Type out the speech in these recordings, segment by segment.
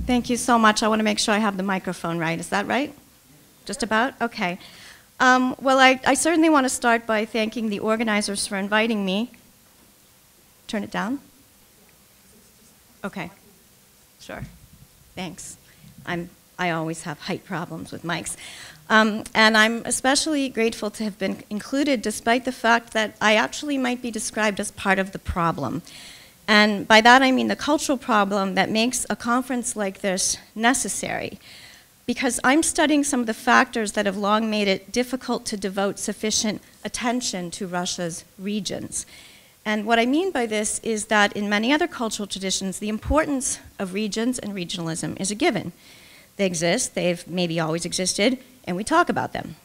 Thank you so much. I want to make sure I have the microphone right. Is that right? Just about? Okay. Well, I certainly want to start by thanking the organizers for inviting me. Turn it down? Okay. Sure. Thanks. I always have height problems with mics. And I'm especially grateful to have been included despite the fact that I actually might be described as part of the problem. And by that I mean the cultural problem that makes a conference like this necessary. Because I'm studying some of the factors that have long made it difficult to devote sufficient attention to Russia's regions. And what I mean by this is that in many other cultural traditions, the importance of regions and regionalism is a given. They exist, they've maybe always existed, and we talk about them.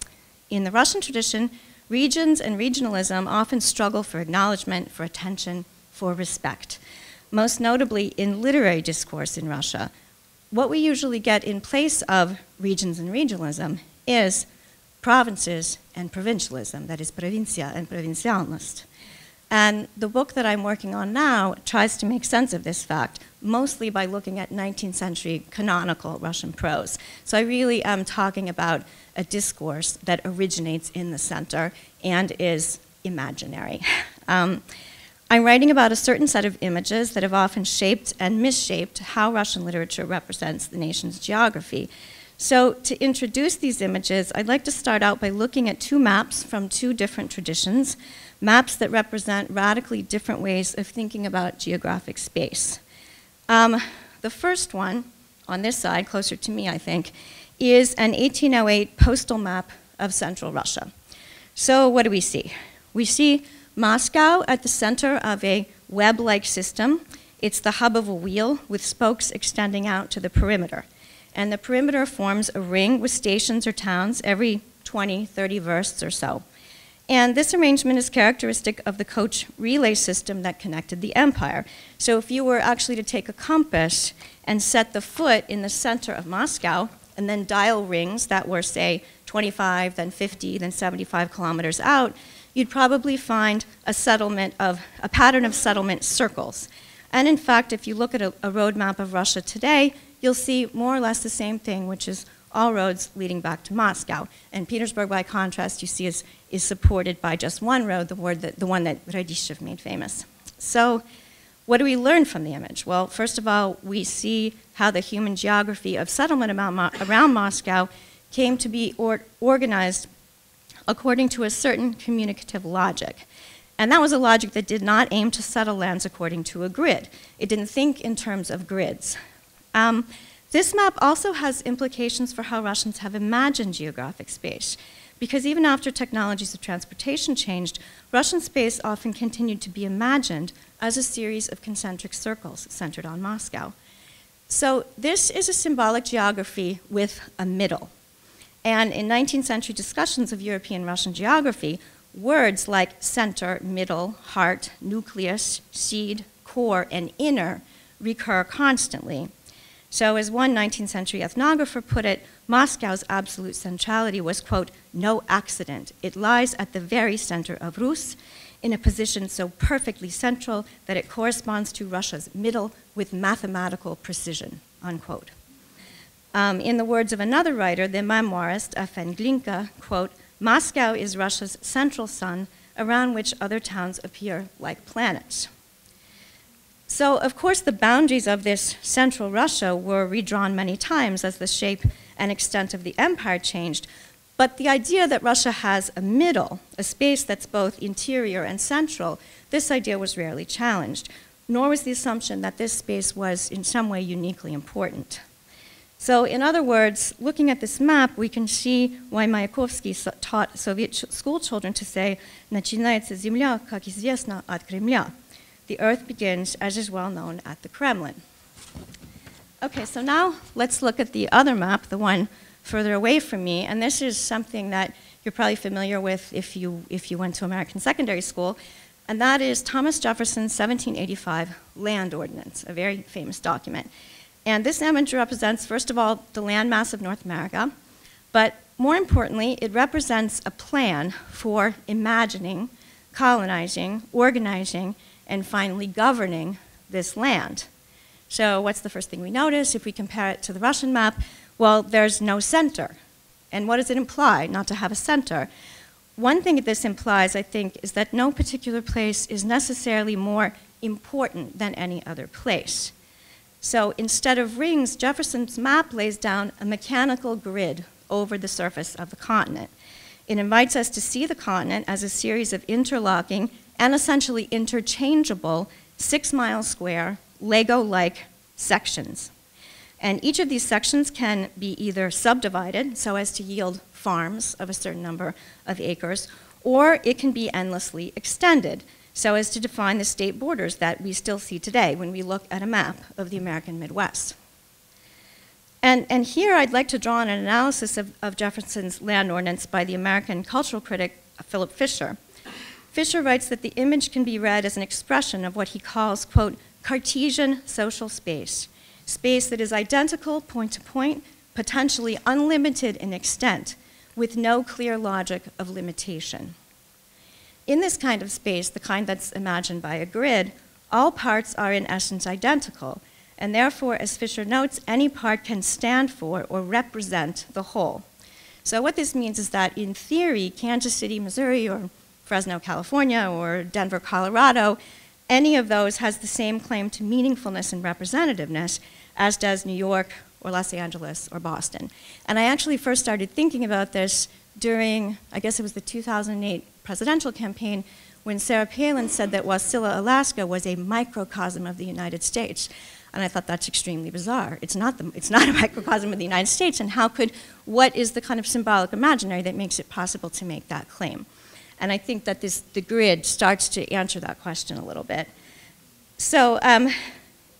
In the Russian tradition, regions and regionalism often struggle for acknowledgement, for attention, for respect. Most notably in literary discourse in Russia, what we usually get in place of regions and regionalism is provinces and provincialism, that is provincia and provincialnost. And the book that I'm working on now tries to make sense of this fact, mostly by looking at 19th century canonical Russian prose. So I really am talking about a discourse that originates in the center and is imaginary. I'm writing about a certain set of images that have often shaped and misshaped how Russian literature represents the nation's geography. So to introduce these images, I'd like to start out by looking at two maps from two different traditions, maps that represent radically different ways of thinking about geographic space. The first one, on this side, closer to me I think, is an 1808 postal map of central Russia. So what do we see? We see Moscow at the center of a web-like system. It's the hub of a wheel with spokes extending out to the perimeter. And the perimeter forms a ring with stations or towns every 20, 30 versts or so. And this arrangement is characteristic of the coach relay system that connected the empire. So if you were actually to take a compass and set the foot in the center of Moscow and then dial rings that were, say, 25, then 50, then 75 kilometers out, you'd probably find a pattern of settlement circles. And in fact, if you look at a road map of Russia today, you'll see more or less the same thing, which is all roads leading back to Moscow. And Petersburg, by contrast, you see is supported by just one road, the one that Radishchev made famous. So what do we learn from the image? Well, first of all, we see how the human geography of settlement around Moscow came to be organized according to a certain communicative logic. And that was a logic that did not aim to settle lands according to a grid. It didn't think in terms of grids. This map also has implications for how Russians have imagined geographic space, because even after technologies of transportation changed, Russian space often continued to be imagined as a series of concentric circles centered on Moscow. So this is a symbolic geography with a middle. And in 19th century discussions of European Russian geography, words like center, middle, heart, nucleus, seed, core, and inner recur constantly. So as one 19th century ethnographer put it, Moscow's absolute centrality was, quote, no accident. It lies at the very center of Rus, in a position so perfectly central that it corresponds to Russia's middle with mathematical precision, unquote. In the words of another writer, the memoirist F.N. Glinka, quote, Moscow is Russia's central sun around which other towns appear like planets. So, of course, the boundaries of this central Russia were redrawn many times as the shape and extent of the empire changed, but the idea that Russia has a middle, a space that's both interior and central, this idea was rarely challenged, nor was the assumption that this space was in some way uniquely important. So, in other words, looking at this map, we can see why Mayakovsky taught Soviet school children to say, «Начинается земля, как известно, от Кремля». The earth begins, as is well known, at the Kremlin. Okay, so now let's look at the other map, the one further away from me, and this is something that you're probably familiar with if you went to American secondary school, and that is Thomas Jefferson's 1785 Land Ordinance, a very famous document. And this image represents, first of all, the landmass of North America, but more importantly, it represents a plan for imagining, colonizing, organizing, and finally governing this land. So what's the first thing we notice if we compare it to the Russian map? Well, there's no center. And what does it imply, not to have a center? One thing this implies, I think, is that no particular place is necessarily more important than any other place. So instead of rings, Jefferson's map lays down a mechanical grid over the surface of the continent. It invites us to see the continent as a series of interlocking and essentially interchangeable 6-mile square, Lego-like sections. And each of these sections can be either subdivided so as to yield farms of a certain number of acres, or it can be endlessly extended so as to define the state borders that we still see today when we look at a map of the American Midwest. And here I'd like to draw on an analysis of Jefferson's land ordinance by the American cultural critic Philip Fisher. Fisher writes that the image can be read as an expression of what he calls, quote, Cartesian social space, space that is identical point to point, potentially unlimited in extent, with no clear logic of limitation. In this kind of space, the kind that's imagined by a grid, all parts are in essence identical, and therefore, as Fisher notes, any part can stand for or represent the whole. So what this means is that in theory, Kansas City, Missouri, or Fresno, California, or Denver, Colorado, any of those has the same claim to meaningfulness and representativeness as does New York or Los Angeles or Boston. And I actually first started thinking about this during, I guess it was the 2008 presidential campaign, when Sarah Palin said that Wasilla, Alaska was a microcosm of the United States. And I thought that's extremely bizarre. It's not a microcosm of the United States, and what is the kind of symbolic imaginary that makes it possible to make that claim? And I think that the grid starts to answer that question a little bit. So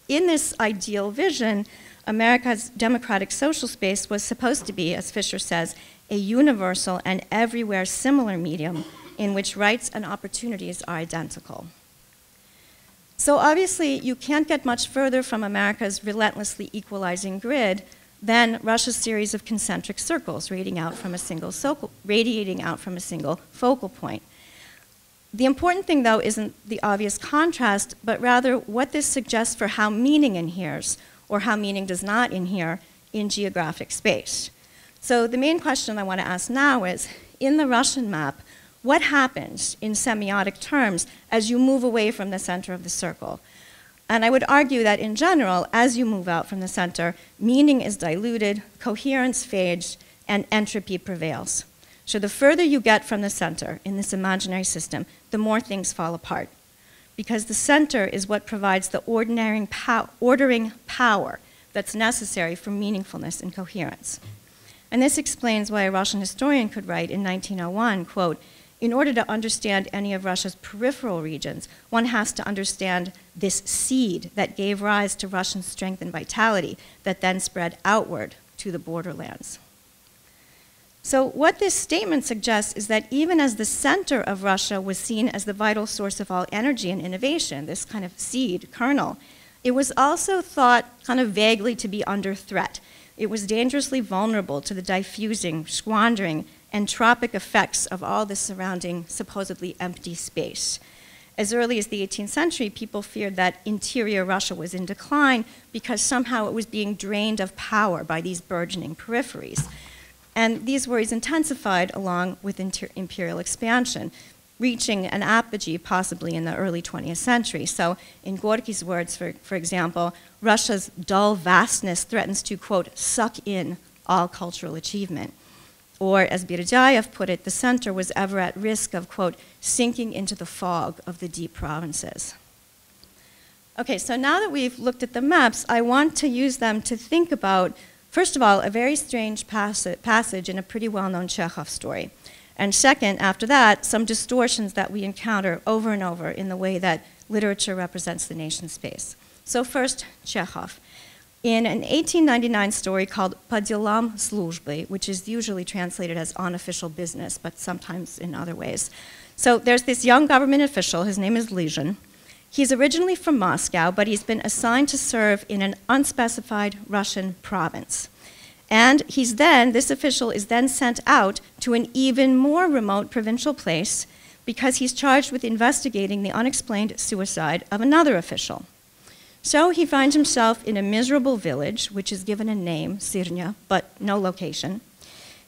in this ideal vision, America's democratic social space was supposed to be, as Fisher says, a universal and everywhere similar medium in which rights and opportunities are identical. So obviously, you can't get much further from America's relentlessly equalizing grid than Russia's series of concentric circles radiating out from a single focal point. The important thing, though, isn't the obvious contrast, but rather what this suggests for how meaning inheres, or how meaning does not inhere, in geographic space. So the main question I want to ask now is, in the Russian map, what happens in semiotic terms as you move away from the center of the circle? And I would argue that in general, as you move out from the center, meaning is diluted, coherence fades, and entropy prevails. So the further you get from the center in this imaginary system, the more things fall apart. Because the center is what provides the ordering power that's necessary for meaningfulness and coherence. And this explains why a Russian historian could write in 1901, quote, in order to understand any of Russia's peripheral regions, one has to understand this seed that gave rise to Russian strength and vitality that then spread outward to the borderlands. So what this statement suggests is that even as the center of Russia was seen as the vital source of all energy and innovation, this kind of seed, kernel, it was also thought kind of vaguely to be under threat. It was dangerously vulnerable to the diffusing, squandering, entropic effects of all the surrounding supposedly empty space. As early as the 18th century, people feared that interior Russia was in decline because somehow it was being drained of power by these burgeoning peripheries. And these worries intensified along with imperial expansion, reaching an apogee possibly in the early 20th century. So in Gorky's words, for example, Russia's dull vastness threatens to, quote, suck in all cultural achievement. Or, as Berdiaev put it, the center was ever at risk of, quote, sinking into the fog of the deep provinces. Okay, so now that we've looked at the maps, I want to use them to think about, first of all, a very strange passage in a pretty well-known Chekhov story. And second, after that, some distortions that we encounter over and over in the way that literature represents the nation space. So first, Chekhov. In an 1899 story called Putalam Sluzhby, which is usually translated as unofficial business, but sometimes in other ways. So there's this young government official, his name is Lizhin. He's originally from Moscow, but he's been assigned to serve in an unspecified Russian province. And this official is then sent out to an even more remote provincial place because he's charged with investigating the unexplained suicide of another official. So he finds himself in a miserable village, which is given a name, Sirnya, but no location.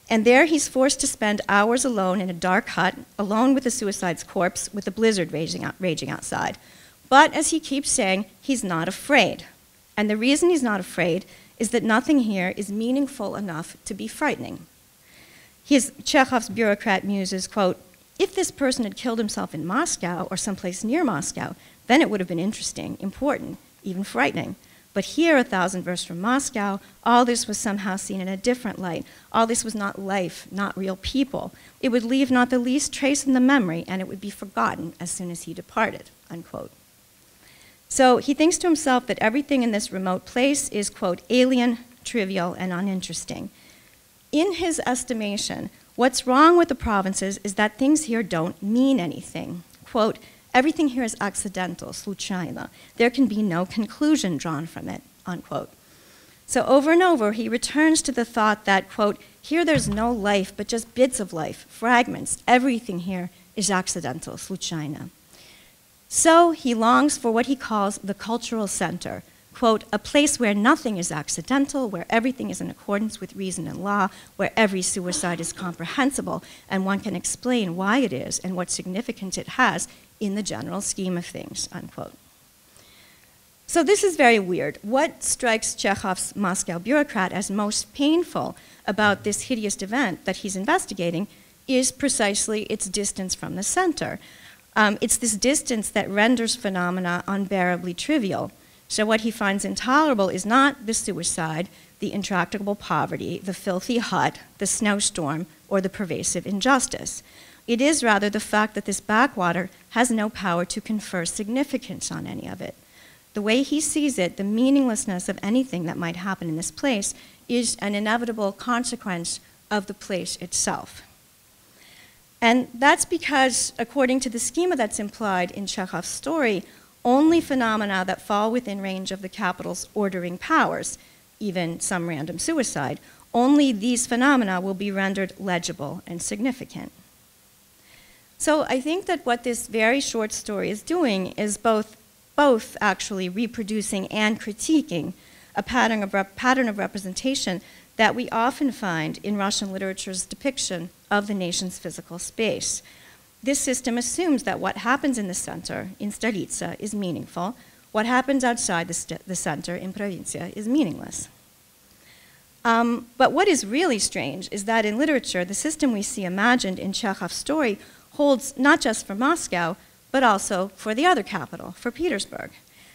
And there he's forced to spend hours alone in a dark hut, alone with a suicide's corpse, with a blizzard raging outside. But as he keeps saying, he's not afraid. And the reason he's not afraid is that nothing here is meaningful enough to be frightening. Chekhov's bureaucrat muses, quote, "If this person had killed himself in Moscow or someplace near Moscow, then it would have been interesting, important, even frightening. But here, 1,000 versts from Moscow, all this was somehow seen in a different light. All this was not life, not real people. It would leave not the least trace in the memory, and it would be forgotten as soon as he departed," unquote. So he thinks to himself that everything in this remote place is, quote, "alien, trivial, and uninteresting." In his estimation, what's wrong with the provinces is that things here don't mean anything. Quote, "Everything here is accidental, случайно. There can be no conclusion drawn from it," unquote. So over and over, he returns to the thought that, quote, "Here there's no life, but just bits of life, fragments. Everything here is accidental, случайно." So he longs for what he calls the cultural center, quote, "a place where nothing is accidental, where everything is in accordance with reason and law, where every suicide is comprehensible, and one can explain why it is and what significance it has in the general scheme of things," unquote. So this is very weird. What strikes Chekhov's Moscow bureaucrat as most painful about this hideous event that he's investigating is precisely its distance from the center. It's this distance that renders phenomena unbearably trivial. So what he finds intolerable is not the suicide, the intractable poverty, the filthy hut, the snowstorm, or the pervasive injustice. It is rather the fact that this backwater has no power to confer significance on any of it. The way he sees it, the meaninglessness of anything that might happen in this place is an inevitable consequence of the place itself. And that's because, according to the schema that's implied in Chekhov's story, only phenomena that fall within range of the capital's ordering powers, even some random suicide, only these phenomena will be rendered legible and significant. So I think that what this very short story is doing is both actually reproducing and critiquing a pattern of representation that we often find in Russian literature's depiction of the nation's physical space. This system assumes that what happens in the center, in Stolitsa, is meaningful. What happens outside the center, in Provincia, is meaningless. But what is really strange is that in literature, the system we see imagined in Chekhov's story holds not just for Moscow, but also for the other capital, for Petersburg.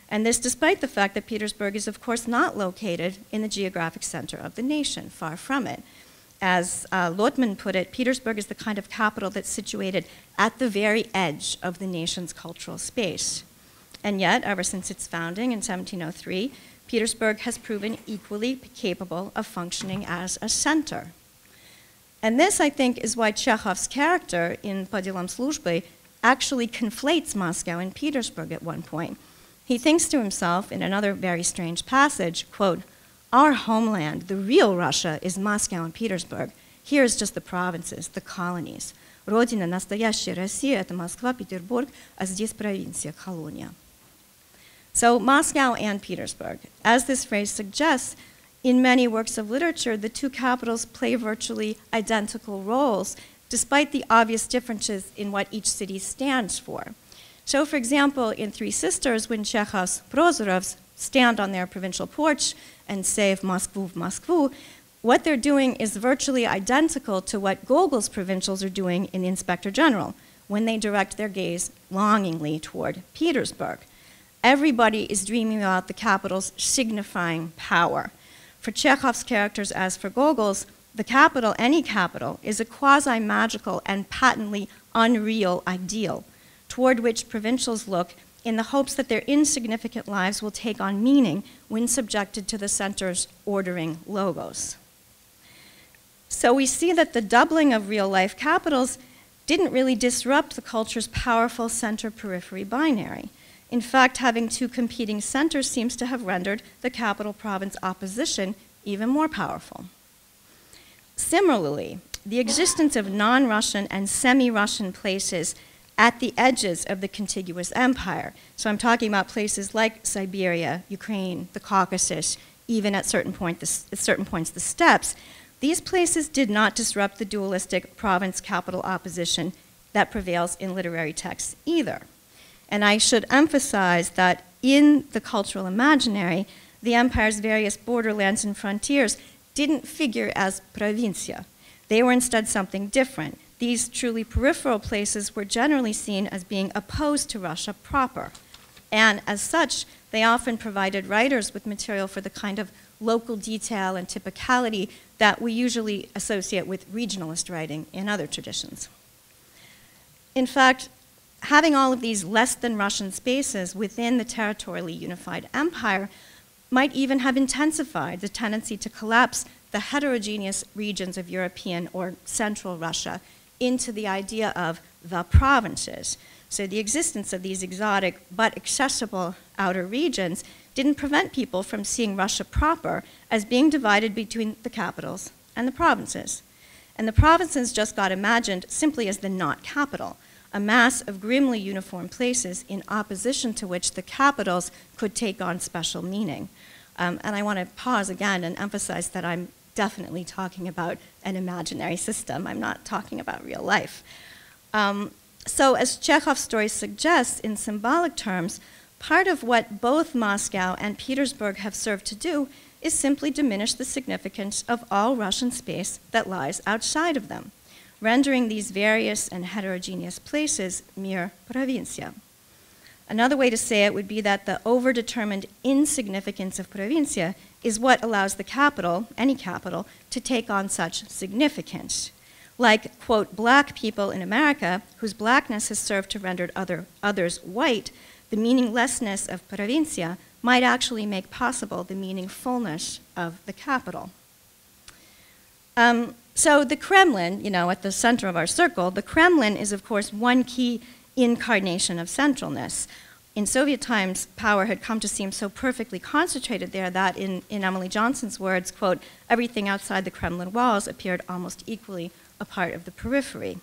And this despite the fact that Petersburg is, of course, not located in the geographic center of the nation, far from it. As Lotman put it, Petersburg is the kind of capital that's situated at the very edge of the nation's cultural space. And yet, ever since its founding in 1703, Petersburg has proven equally capable of functioning as a center. And this, I think, is why Chekhov's character in Putalam Службы actually conflates Moscow and Petersburg at one point. He thinks to himself in another very strange passage, quote, "Our homeland, the real Russia, is Moscow and Petersburg. Here is just the provinces, the colonies. Родина, настоящая Россия, это Москва, Петербург, а здесь провинция, колония." So Moscow and Petersburg, as this phrase suggests, in many works of literature, the two capitals play virtually identical roles, despite the obvious differences in what each city stands for. So, for example, in Three Sisters, when Chekhov's Prozorovs stand on their provincial porch and say "v Moskvu," what they're doing is virtually identical to what Gogol's provincials are doing in the Inspector General when they direct their gaze longingly toward Petersburg. Everybody is dreaming about the capital's signifying power. For Chekhov's characters, as for Gogol's, the capital, any capital, is a quasi-magical and patently unreal ideal toward which provincials look in the hopes that their insignificant lives will take on meaning when subjected to the center's ordering logos. So we see that the doubling of real-life capitals didn't really disrupt the culture's powerful center-periphery binary. In fact, having two competing centers seems to have rendered the capital-province opposition even more powerful. Similarly, the existence of non-Russian and semi-Russian places at the edges of the contiguous empire. So I'm talking about places like Siberia, Ukraine, the Caucasus, even at certain points the steppes. These places did not disrupt the dualistic province-capital opposition that prevails in literary texts either. And I should emphasize that in the cultural imaginary, the empire's various borderlands and frontiers didn't figure as provincia. They were instead something different. These truly peripheral places were generally seen as being opposed to Russia proper. And as such, they often provided writers with material for the kind of local detail and typicality that we usually associate with regionalist writing in other traditions. In fact, having all of these less than Russian spaces within the territorially unified empire might even have intensified the tendency to collapse the heterogeneous regions of European or Central Russia into the idea of the provinces. So the existence of these exotic but accessible outer regions didn't prevent people from seeing Russia proper as being divided between the capitals and the provinces. And the provinces just got imagined simply as the not capital, a mass of grimly uniform places in opposition to which the capitals could take on special meaning. And I want to pause again and emphasize that I'm definitely talking about an imaginary system. I'm not talking about real life. So as Chekhov's story suggests in symbolic terms, part of what both Moscow and Petersburg have served to do is simply diminish the significance of all Russian space that lies outside of them, rendering these various and heterogeneous places mere provincia. Another way to say it would be that the overdetermined insignificance of provincia is what allows the capital, any capital, to take on such significance. Like, quote, black people in America, whose blackness has served to render others white, the meaninglessness of provincia might actually make possible the meaningfulness of the capital. So the Kremlin, at the center of our circle, the Kremlin is, of course, one key incarnation of centralness. In Soviet times, power had come to seem so perfectly concentrated there that, in Emily Johnson's words, quote, everything outside the Kremlin walls appeared almost equally a part of the periphery.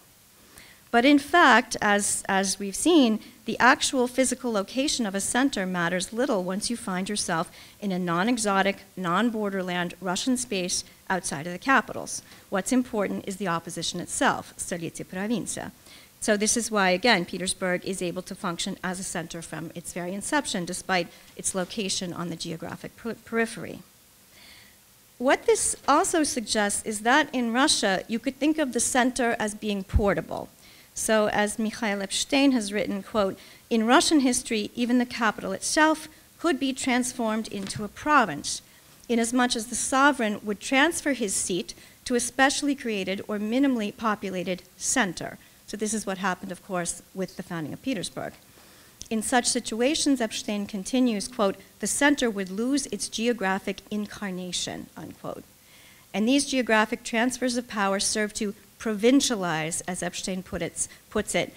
But in fact, as we've seen, the actual physical location of a center matters little once you find yourself in a non-exotic, non-borderland Russian space outside of the capitals. What's important is the opposition itself, stolice provincia. So this is why, again, Petersburg is able to function as a center from its very inception, despite its location on the geographic periphery. What this also suggests is that in Russia, you could think of the center as being portable. So as Mikhail Epstein has written, quote, in Russian history, even the capital itself could be transformed into a province, inasmuch as the sovereign would transfer his seat to a specially created or minimally populated center. So this is what happened, of course, with the founding of Petersburg. In such situations, Epstein continues, quote, the center would lose its geographic incarnation, unquote. And these geographic transfers of power serve to provincialize, as Epstein puts it,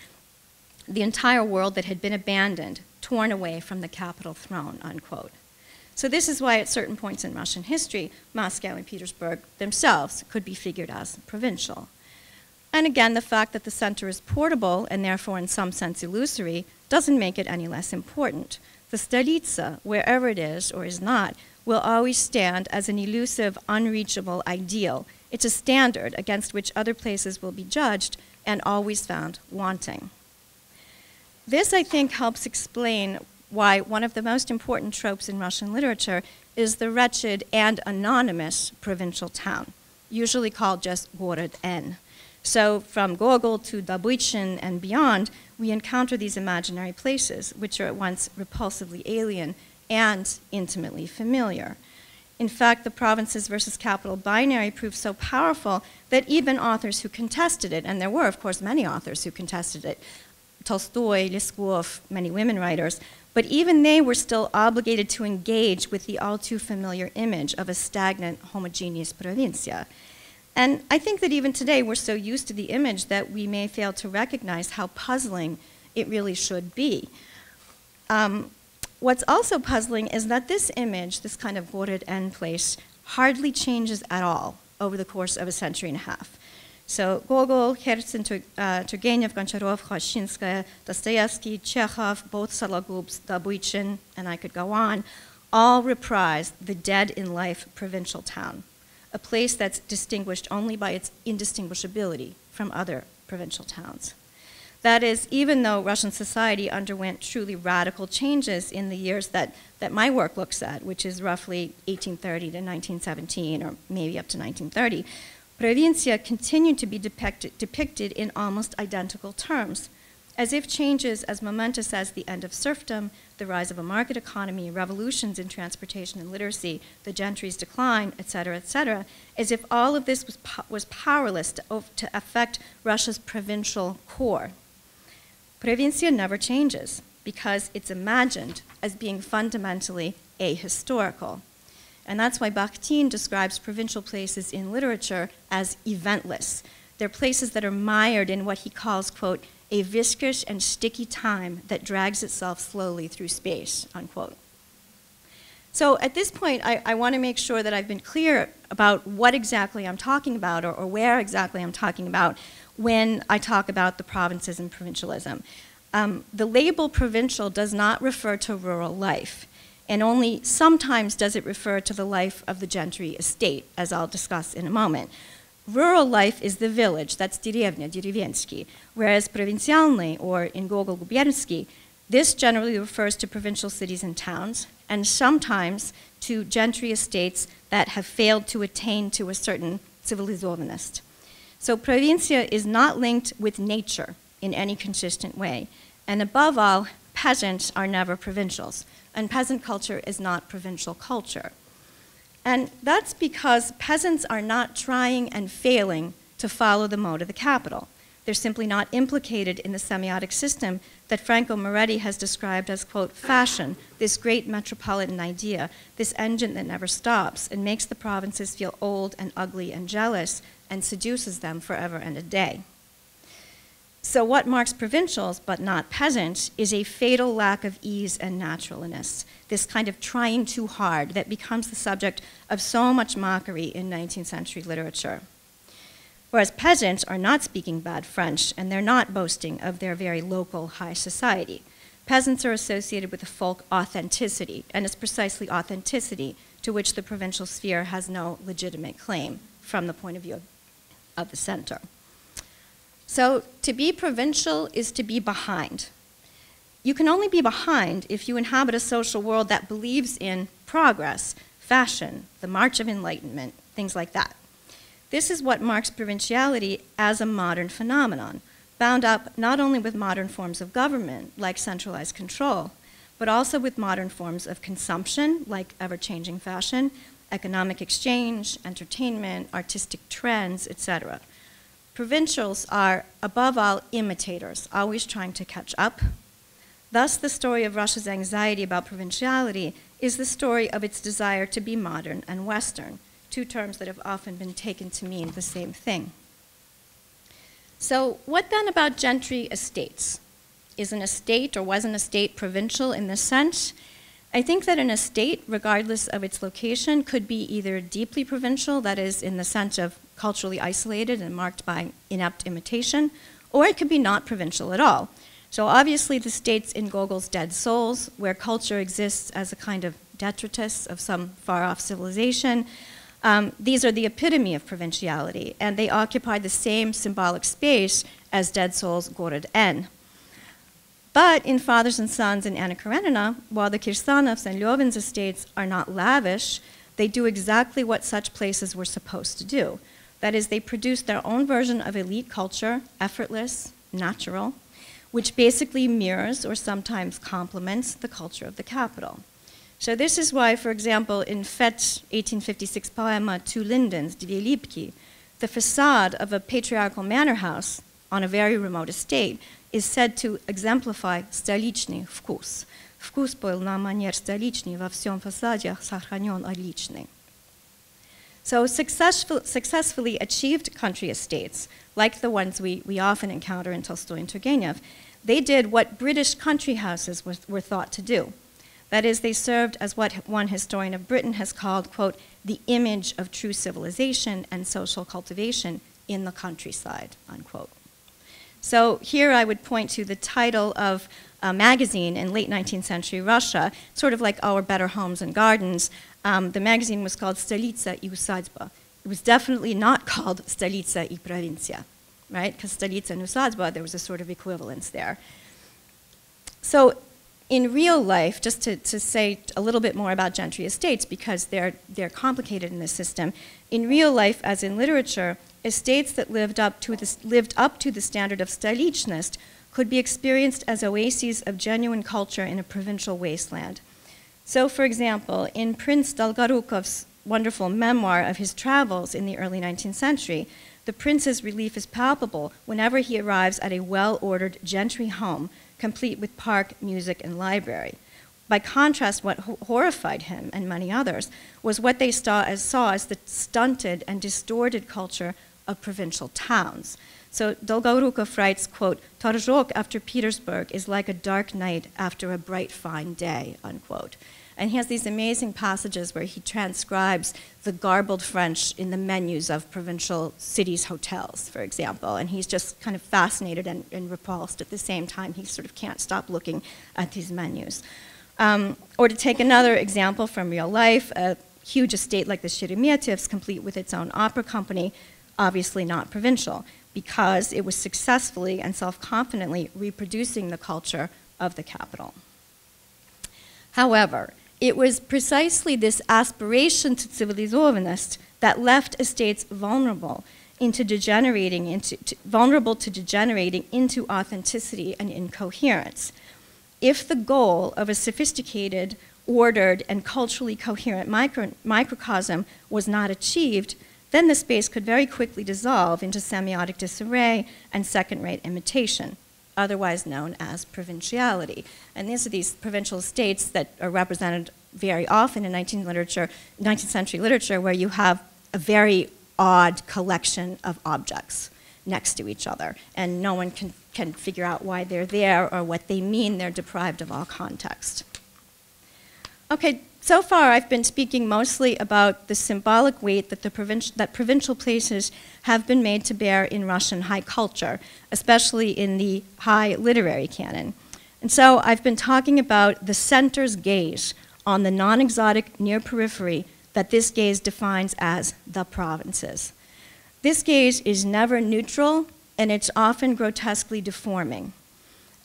the entire world that had been abandoned, torn away from the capital throne, unquote. So this is why at certain points in Russian history, Moscow and Petersburg themselves could be figured as provincial. And again, the fact that the center is portable and therefore in some sense illusory doesn't make it any less important. The stolica, wherever it is or is not, will always stand as an elusive, unreachable ideal. It's a standard against which other places will be judged and always found wanting. This, I think, helps explain why one of the most important tropes in Russian literature is the wretched and anonymous provincial town, usually called just Город N. So from Gogol to Dobitchin and beyond, we encounter these imaginary places, which are at once repulsively alien and intimately familiar. In fact, the provinces versus capital binary proved so powerful that even authors who contested it, and there were, of course, many authors who contested it, Tolstoy, Leskov, many women writers, but even they were still obligated to engage with the all too familiar image of a stagnant, homogeneous provincia. And I think that even today we're so used to the image that we may fail to recognize how puzzling it really should be. What's also puzzling is that this image, this kind of Город N place, hardly changes at all over the course of a century and a half. So Gogol, Herzen, Turgenev, Goncharov, Khoshinskaya, Dostoevsky, Chekhov, both Sologovs, Dabuichin, and I could go on, all reprise the dead-in-life provincial town, a place that's distinguished only by its indistinguishability from other provincial towns. That is, even though Russian society underwent truly radical changes in the years that my work looks at, which is roughly 1830 to 1917, or maybe up to 1930, Provincia continued to be depicted in almost identical terms, as if changes as momentous as the end of serfdom, the rise of a market economy, revolutions in transportation and literacy, the gentry's decline, et cetera, as if all of this was powerless to affect Russia's provincial core. Provincia never changes because it's imagined as being fundamentally ahistorical. And that's why Bakhtin describes provincial places in literature as eventless. They're places that are mired in what he calls, quote, a viscous and sticky time that drags itself slowly through space, unquote. So at this point, I want to make sure that I've been clear about what exactly I'm talking about or where exactly I'm talking about when I talk about the provinces and provincialism. The label provincial does not refer to rural life, and only sometimes does it refer to the life of the gentry estate, as I'll discuss in a moment. Rural life is the village, that's dеревня, деревенский, whereas provincialny, or in Gogol gubernsky, this generally refers to provincial cities and towns, and sometimes to gentry estates that have failed to attain to a certain civilizovanность. So provincia is not linked with nature in any consistent way, and above all, peasants are never provincials, and peasant culture is not provincial culture. And that's because peasants are not trying and failing to follow the mode of the capital. They're simply not implicated in the semiotic system that Franco Moretti has described as, quote, fashion, this great metropolitan idea, this engine that never stops and makes the provinces feel old and ugly and jealous and seduces them forever and a day. So what marks provincials, but not peasants, is a fatal lack of ease and naturalness, this kind of trying too hard that becomes the subject of so much mockery in 19th century literature. Whereas peasants are not speaking bad French, and they're not boasting of their very local high society. Peasants are associated with a folk authenticity, and it's precisely authenticity to which the provincial sphere has no legitimate claim from the point of view of the center. So to be provincial is to be behind. You can only be behind if you inhabit a social world that believes in progress, fashion, the march of enlightenment, things like that. This is what marks provinciality as a modern phenomenon, bound up not only with modern forms of government, like centralized control, but also with modern forms of consumption, like ever-changing fashion, economic exchange, entertainment, artistic trends, etc. Provincials are, above all, imitators, always trying to catch up. Thus, the story of Russia's anxiety about provinciality is the story of its desire to be modern and Western, two terms that have often been taken to mean the same thing. So what then about gentry estates? Is an estate or was an estate provincial in this sense? I think that an estate, regardless of its location, could be either deeply provincial, that is, in the sense of culturally isolated and marked by inept imitation, or it could be not provincial at all. So obviously the states in Gogol's Dead Souls, where culture exists as a kind of detritus of some far-off civilization, these are the epitome of provinciality, and they occupy the same symbolic space as Dead Souls' Gorod N. But in Fathers and Sons and Anna Karenina, while the Kirsanovs and Lyovin's estates are not lavish, they do exactly what such places were supposed to do. That is, they produce their own version of elite culture, effortless, natural, which basically mirrors or sometimes complements the culture of the capital. So this is why, for example, in Fett's 1856 poema Two Lindens, Dwie Lipki, the facade of a patriarchal manor house on a very remote estate is said to exemplify столичный вкус. Вкус был на манер столичный, во всем фасаде сохранен отличный. So successfully achieved country estates, like the ones we often encounter in Tolstoy and Turgenev, they did what British country houses were thought to do. That is, they served as what one historian of Britain has called, quote, the image of true civilization and social cultivation in the countryside, unquote. So here I would point to the title of a magazine in late 19th century Russia, sort of like Our Better Homes and Gardens. The magazine was called Stolitsa и Усадьба. It was definitely not called Stolitsa и Provincia, right? Because Stolitsa and Усадьба, there was a sort of equivalence there. So in real life, just to say a little bit more about Gentry Estates, because they're complicated in this system, in real life, as in literature, estates that lived up to the standard of Stolichness could be experienced as oases of genuine culture in a provincial wasteland. So, for example, in Prince Dolgorukov's wonderful memoir of his travels in the early 19th century, the prince's relief is palpable whenever he arrives at a well-ordered gentry home, complete with park, music, and library. By contrast, what horrified him and many others was what they saw as the stunted and distorted culture of provincial towns. So Dolgorukov writes, quote, "Torzhok after Petersburg is like a dark night after a bright, fine day," unquote. And he has these amazing passages where he transcribes the garbled French in the menus of provincial cities' hotels, for example. And he's just kind of fascinated and repulsed at the same time. He sort of can't stop looking at these menus. Or to take another example from real life, a huge estate like the Sheremetevs, complete with its own opera company, obviously not provincial, because it was successfully and self-confidently reproducing the culture of the capital. However, it was precisely this aspiration to civilizovanность that left estates vulnerable to degenerating into authenticity and incoherence. If the goal of a sophisticated, ordered, and culturally coherent microcosm was not achieved, then the space could very quickly dissolve into semiotic disarray and second-rate imitation, otherwise known as provinciality. And these are these provincial estates that are represented very often in 19th century literature, where you have a very odd collection of objects next to each other, and no one can figure out why they're there or what they mean. They're deprived of all context. Okay, so far I've been speaking mostly about the symbolic weight that provincial places have been made to bear in Russian high culture, especially in the high literary canon. And so I've been talking about the center's gaze on the non-exotic near periphery that this gaze defines as the provinces. This gaze is never neutral, and it's often grotesquely deforming.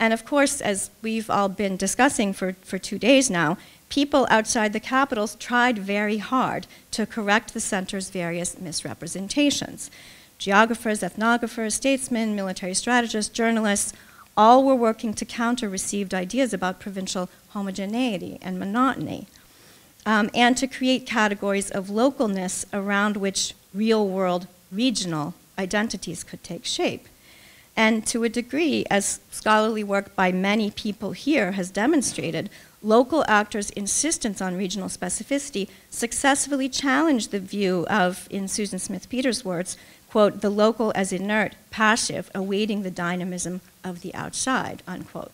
And of course, as we've all been discussing for 2 days now, people outside the capitals tried very hard to correct the center's various misrepresentations. Geographers, ethnographers, statesmen, military strategists, journalists, all were working to counter received ideas about provincial homogeneity and monotony, and to create categories of localness around which real-world regional identities could take shape. And to a degree, as scholarly work by many people here has demonstrated, local actors' insistence on regional specificity successfully challenged the view of, in Susan Smith-Peters' words, quote, "the local as inert, passive, awaiting the dynamism of the outside," unquote.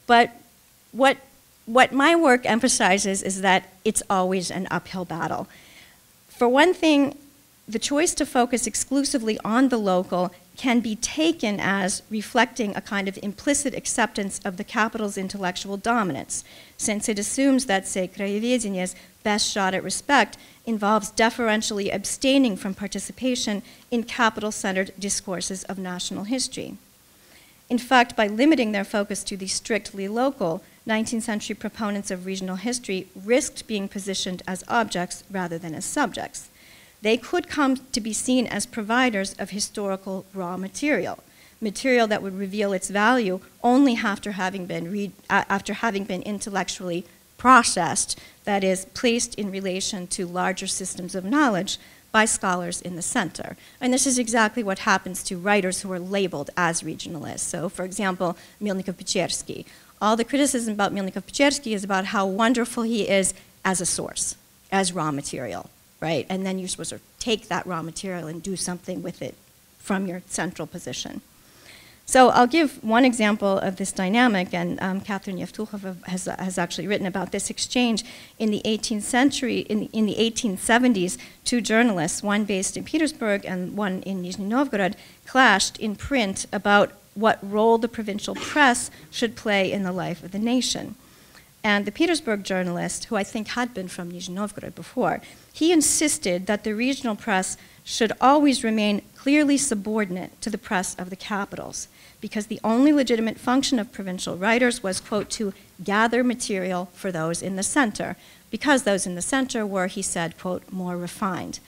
But what my work emphasizes is that it's always an uphill battle. For one thing, the choice to focus exclusively on the local can be taken as reflecting a kind of implicit acceptance of the capital's intellectual dominance, since it assumes that, say, краеведение's best shot at respect involves deferentially abstaining from participation in capital-centered discourses of national history. In fact, by limiting their focus to the strictly local, 19th century proponents of regional history risked being positioned as objects rather than as subjects. They could come to be seen as providers of historical raw material that would reveal its value only after having been intellectually processed, that is, placed in relation to larger systems of knowledge by scholars in the center. And this is exactly what happens to writers who are labeled as regionalists. So, for example, Melnikov-Pechersky. All the criticism about Melnikov-Pechersky is about how wonderful he is as a source, as raw material. Right? And then you're supposed to take that raw material and do something with it from your central position. So I'll give one example of this dynamic, and Catherine Yevtukhova has actually written about this exchange in the 18th century, in the 1870s. Two journalists, one based in Petersburg and one in Nizhny Novgorod, clashed in print about what role the provincial press should play in the life of the nation. And the Petersburg journalist, who I think had been from Nizhny Novgorod before, he insisted that the regional press should always remain clearly subordinate to the press of the capitals, because the only legitimate function of provincial writers was, quote, to gather material for those in the center, because those in the center were, he said, quote, more refined.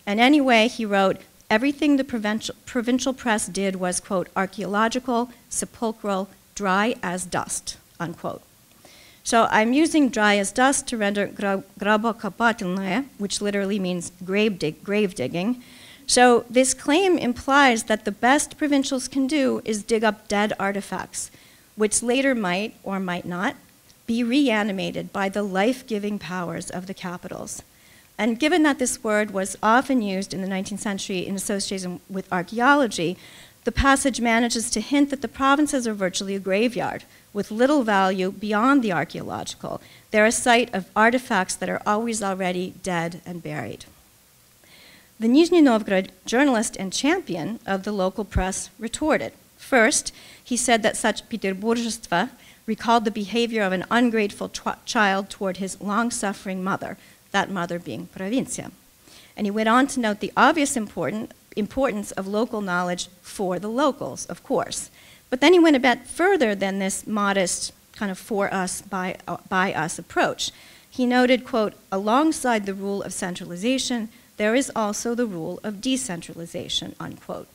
And anyway, he wrote, everything the provincial press did was, quote, archaeological, sepulchral, dry as dust, unquote. So I'm using dry as dust to render grabokopatelnoye, which literally means grave digging. So this claim implies that the best provincials can do is dig up dead artifacts, which later might, or might not, be reanimated by the life-giving powers of the capitals. And given that this word was often used in the 19th century in association with archaeology, the passage manages to hint that the provinces are virtually a graveyard, with little value beyond the archaeological. They're a site of artifacts that are always already dead and buried. The Nizhny Novgorod journalist and champion of the local press retorted. First, he said that such Peterburgstva recalled the behavior of an ungrateful child toward his long-suffering mother, that mother being Provincia. And he went on to note the obvious importance of local knowledge for the locals, of course. But then he went a bit further than this modest kind of for us, by us approach. He noted, quote, alongside the rule of centralization, there is also the rule of decentralization, unquote.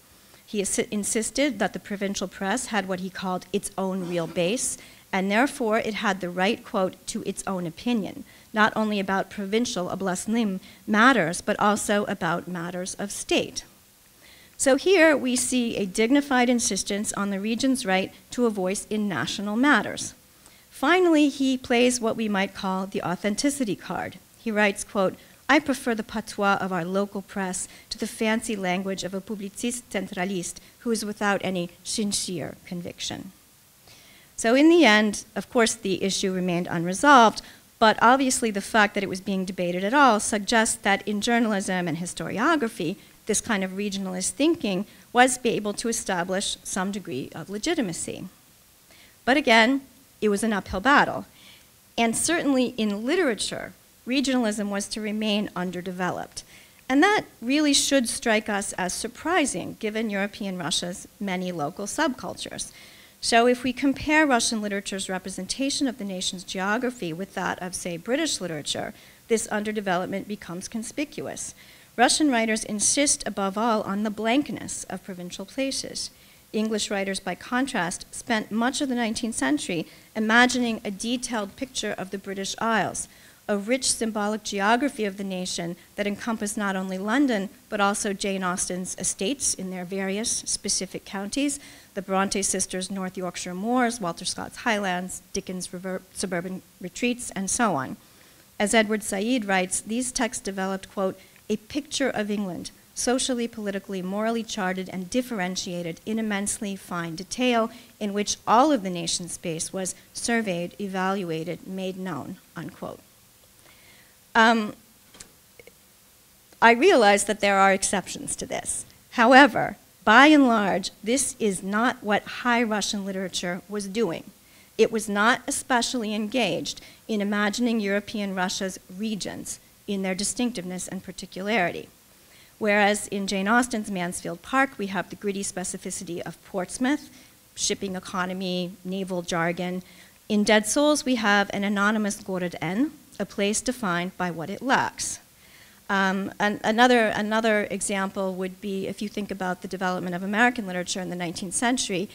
He insisted that the provincial press had what he called its own real base, and therefore it had the right, quote, to its own opinion, not only about provincial oblastnim matters, but also about matters of state. So here we see a dignified insistence on the region's right to a voice in national matters. Finally, he plays what we might call the authenticity card. He writes, quote, I prefer the patois of our local press to the fancy language of a publiciste centraliste who is without any sincere conviction. So in the end, of course, the issue remained unresolved, but obviously the fact that it was being debated at all suggests that in journalism and historiography, this kind of regionalist thinking was able to establish some degree of legitimacy. But again, it was an uphill battle. And certainly in literature, regionalism was to remain underdeveloped. And that really should strike us as surprising, given European Russia's many local subcultures. So if we compare Russian literature's representation of the nation's geography with that of, say, British literature, this underdevelopment becomes conspicuous. Russian writers insist, above all, on the blankness of provincial places. English writers, by contrast, spent much of the 19th century imagining a detailed picture of the British Isles, a rich symbolic geography of the nation that encompassed not only London, but also Jane Austen's estates in their various specific counties, the Bronte sisters' North Yorkshire moors, Walter Scott's Highlands, Dickens' suburban retreats, and so on. As Edward Said writes, these texts developed, quote, a picture of England, socially, politically, morally charted and differentiated in immensely fine detail, in which all of the nation's space was surveyed, evaluated, made known, unquote. I realize that there are exceptions to this. However, by and large, this is not what high Russian literature was doing. It was not especially engaged in imagining European Russia's regions in their distinctiveness and particularity. Whereas in Jane Austen's Mansfield Park, we have the gritty specificity of Portsmouth, shipping economy, naval jargon. In Dead Souls, we have an anonymous Gorod N, a place defined by what it lacks. And another example would be if you think about the development of American literature in the 19th century,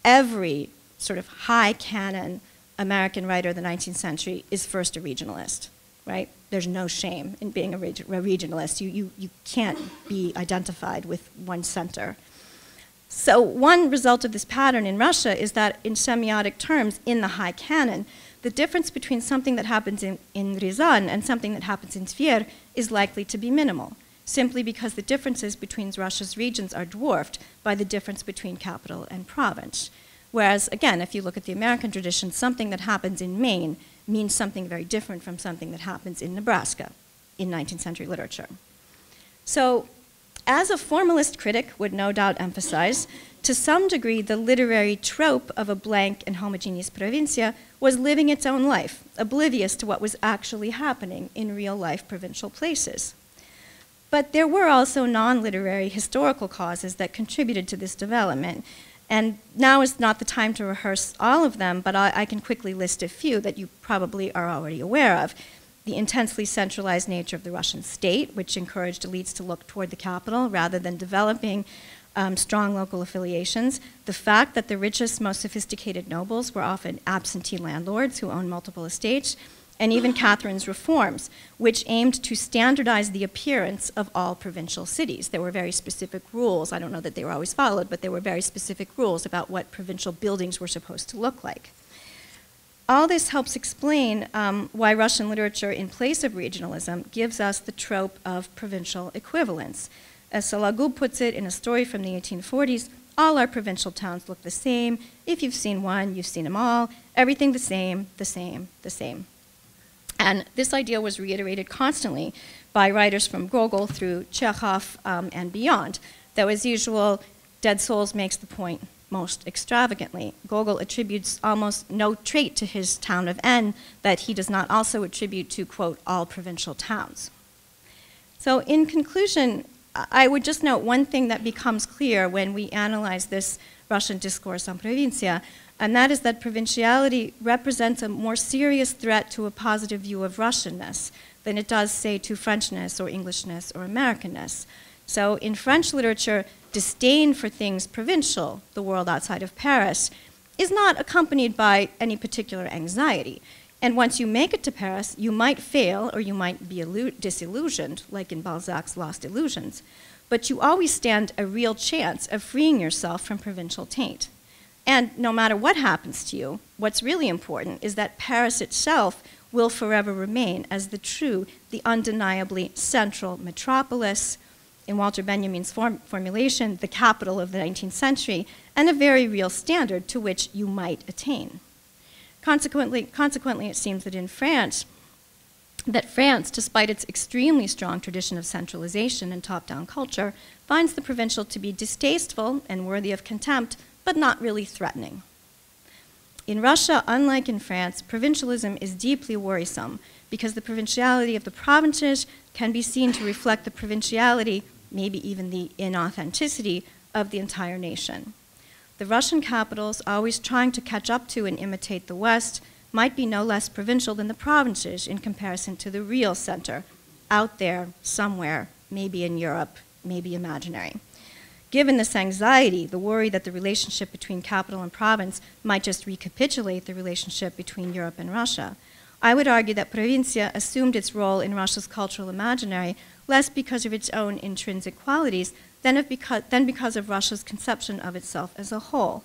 every sort of high canon American writer of the 19th century is first a regionalist, right? There's no shame in being a regionalist. You can't be identified with one center. So one result of this pattern in Russia is that in semiotic terms, in the high canon, the difference between something that happens in Ryazan and something that happens in Tver is likely to be minimal. simply because the differences between Russia's regions are dwarfed by the difference between capital and province. Whereas, again, if you look at the American tradition, something that happens in Maine means something very different from something that happens in Nebraska in 19th century literature. So, as a formalist critic would no doubt emphasize, to some degree the literary trope of a blank and homogeneous provincia was living its own life, oblivious to what was actually happening in real-life provincial places. But there were also non-literary historical causes that contributed to this development, and now is not the time to rehearse all of them, but I can quickly list a few that you probably are already aware of. The intensely centralized nature of the Russian state, which encouraged elites to look toward the capital rather than developing strong local affiliations. The fact that the richest, most sophisticated nobles were often absentee landlords who owned multiple estates, and even Catherine's reforms, which aimed to standardize the appearance of all provincial cities. There were very specific rules. I don't know that they were always followed, but there were very specific rules about what provincial buildings were supposed to look like. All this helps explain why Russian literature, in place of regionalism, gives us the trope of provincial equivalence. As Sologub puts it in a story from the 1840s, all our provincial towns look the same. If you've seen one, you've seen them all. Everything the same, the same, the same. And this idea was reiterated constantly by writers from Gogol through Chekhov and beyond. Though, as usual, Dead Souls makes the point most extravagantly. Gogol attributes almost no trait to his town of N that he does not also attribute to, quote, all provincial towns. So in conclusion, I would just note one thing that becomes clear when we analyze this Russian discourse on provincia, and that is that provinciality represents a more serious threat to a positive view of Russianness than it does, say, to Frenchness or Englishness or Americanness. So in French literature, disdain for things provincial, the world outside of Paris, is not accompanied by any particular anxiety. And once you make it to Paris, you might fail or you might be disillusioned, like in Balzac's Lost Illusions. But you always stand a real chance of freeing yourself from provincial taint. And no matter what happens to you, what's really important is that Paris itself will forever remain as the true, the undeniably central metropolis, in Walter Benjamin's formulation, the capital of the 19th century, and a very real standard to which you might attain. Consequently, it seems that in France, despite its extremely strong tradition of centralization and top-down culture, finds the provincial to be distasteful and worthy of contempt, but not really threatening. In Russia, unlike in France, provincialism is deeply worrisome because the provinciality of the provinces can be seen to reflect the provinciality, maybe even the inauthenticity, of the entire nation. The Russian capitals, always trying to catch up to and imitate the West, might be no less provincial than the provinces in comparison to the real center, out there, somewhere, maybe in Europe, maybe imaginary. Given this anxiety, the worry that the relationship between capital and province might just recapitulate the relationship between Europe and Russia, I would argue that provincia assumed its role in Russia's cultural imaginary less because of its own intrinsic qualities than because of Russia's conception of itself as a whole.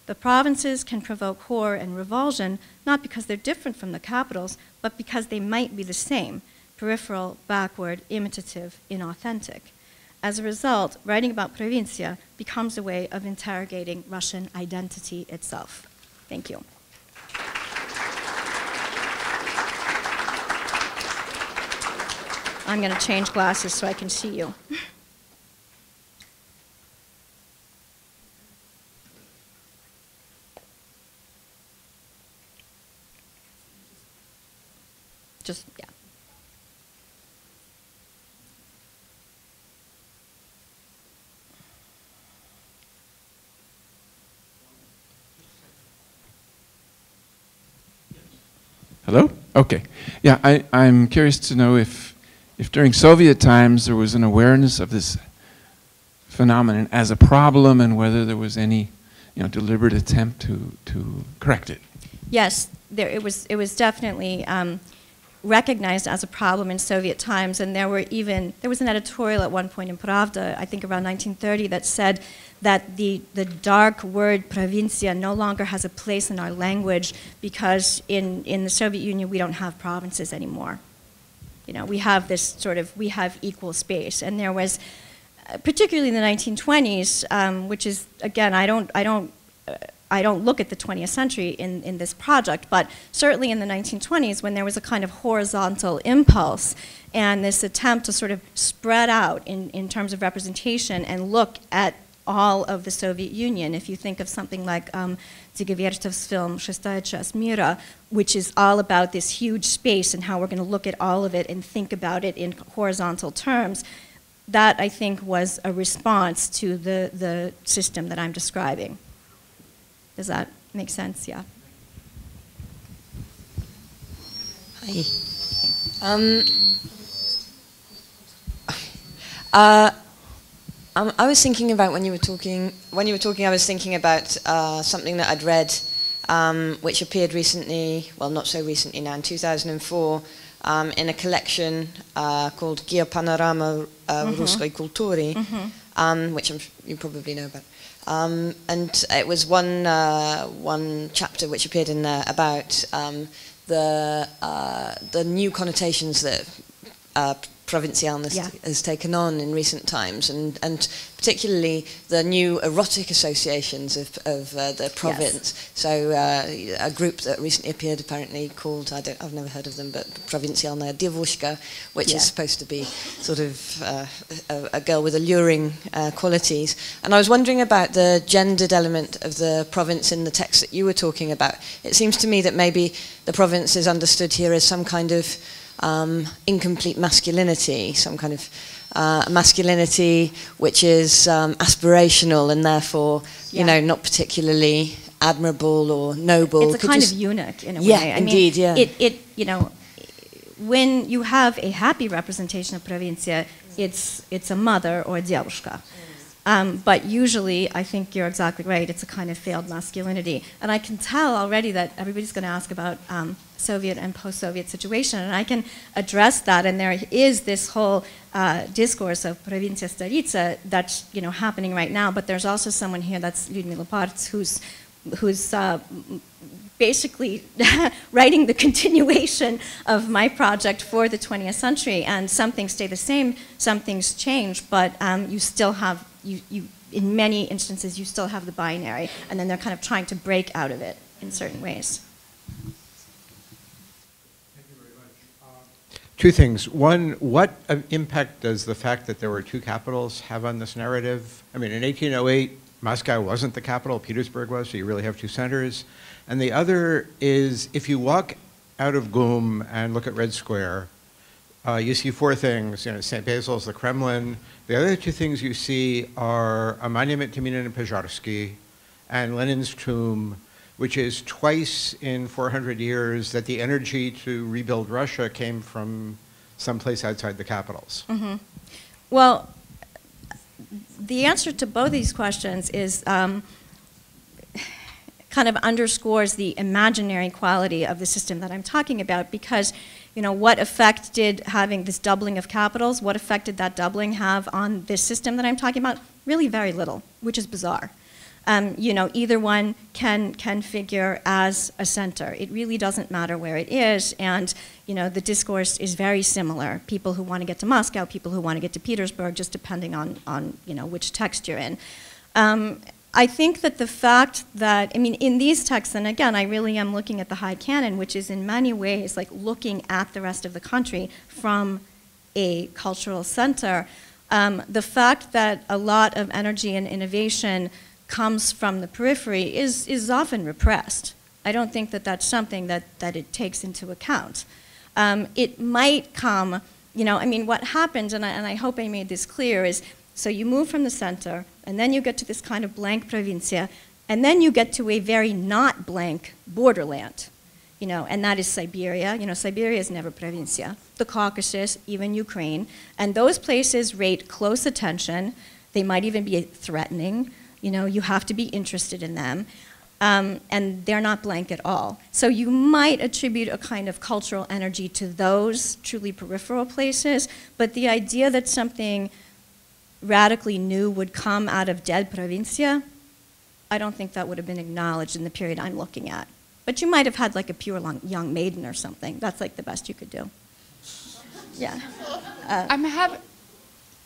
The provinces can provoke horror and revulsion not because they're different from the capitals, but because they might be the same, peripheral, backward, imitative, inauthentic. As a result, writing about provincia becomes a way of interrogating Russian identity itself. Thank you. I'm going to change glasses so I can see you. Just, yeah. Hello? Okay. Yeah, I'm curious to know if during Soviet times there was an awareness of this phenomenon as a problem and whether there was any deliberate attempt to correct it. Yes, it was definitely recognized as a problem in Soviet times, and there was an editorial at one point in Pravda, I think around 1930, that said that the dark word provincia no longer has a place in our language because in the Soviet Union we don't have provinces anymore. You know, we have this sort of, we have equal space. And there was, particularly in the 1920s, which is, again, I don't look at the 20th century in this project, but certainly in the 1920s when there was a kind of horizontal impulse and this attempt to sort of spread out in terms of representation and look at all of the Soviet Union. If you think of something like Zygivertov's film «Шестая часть мира», which is all about this huge space and how we're going to look at all of it and think about it in horizontal terms, that I think was a response to the system that I'm describing. Does that make sense? Yeah. Hi. I was thinking about when you were talking. I was thinking about something that I'd read, which appeared recently. Well, not so recently now, in 2004, in a collection called Geopanorama Ruskiej Kultury, which you probably know about. And it was one chapter which appeared in there about the new connotations that Provincialism has taken on in recent times, and particularly the new erotic associations of the province. Yes. So a group that recently appeared apparently called, I've never heard of them, but Provincialna Dievушka, which is supposed to be sort of a girl with alluring qualities. And I was wondering about the gendered element of the province in the text that you were talking about. It seems to me that maybe the province is understood here as some kind of incomplete masculinity, some kind of masculinity which is aspirational and therefore, you know, not particularly admirable or noble. It's a kind of eunuch in a way. Yeah, indeed, yeah. It, you know, when you have a happy representation of provincia, it's a mother or a девушка. But usually, I think you're exactly right, it's a kind of failed masculinity. And I can tell already that everybody's going to ask about Soviet and post-Soviet situation, and I can address that, and there is this whole discourse of provincia stolica that's, you know, happening right now, but there's also someone here, that's Lyudmila Parts, who's basically writing the continuation of my project for the 20th century, and some things stay the same, some things change, but you still have, in many instances, you still have the binary, and then they're kind of trying to break out of it in certain ways. Thank you very much. Two things. One, what impact does the fact that there were two capitals have on this narrative? I mean, in 1808, Moscow wasn't the capital, Petersburg was, so you really have two centers. And the other is, if you walk out of GUM and look at Red Square, you see four things, you know, St. Basil's, the Kremlin. The other two things you see are a monument to Minin and Pozharsky and Lenin's tomb, which is twice in 400 years that the energy to rebuild Russia came from someplace outside the capitals. Mm-hmm. Well, the answer to both these questions is kind of underscores the imaginary quality of the system that I'm talking about, because, you know, what effect did having this doubling of capitals, what effect did that doubling have on this system that I'm talking about? Really very little, which is bizarre. You know, either one can figure as a center. It really doesn't matter where it is, and, you know, the discourse is very similar. People who want to get to Moscow, people who want to get to Petersburg, just depending on you know, which text you're in. I think that the fact that, I mean, in these texts, and again, I really am looking at the high canon, which is in many ways like looking at the rest of the country from a cultural center, the fact that a lot of energy and innovation comes from the periphery is often repressed. I don't think that that's something that it takes into account. It might come, you know, I mean, what happens, and I hope I made this clear, is so you move from the center, and then you get to this kind of blank provincia, and then you get to a very not blank borderland, you know, and that is Siberia. You know, Siberia is never provincia. The Caucasus, even Ukraine, and those places rate close attention. They might even be threatening. You know, you have to be interested in them, and they're not blank at all. So you might attribute a kind of cultural energy to those truly peripheral places, but the idea that something radically new would come out of dead provincia, I don't think that would have been acknowledged in the period I'm looking at. But you might have had like a pure young maiden or something. That's like the best you could do. Yeah.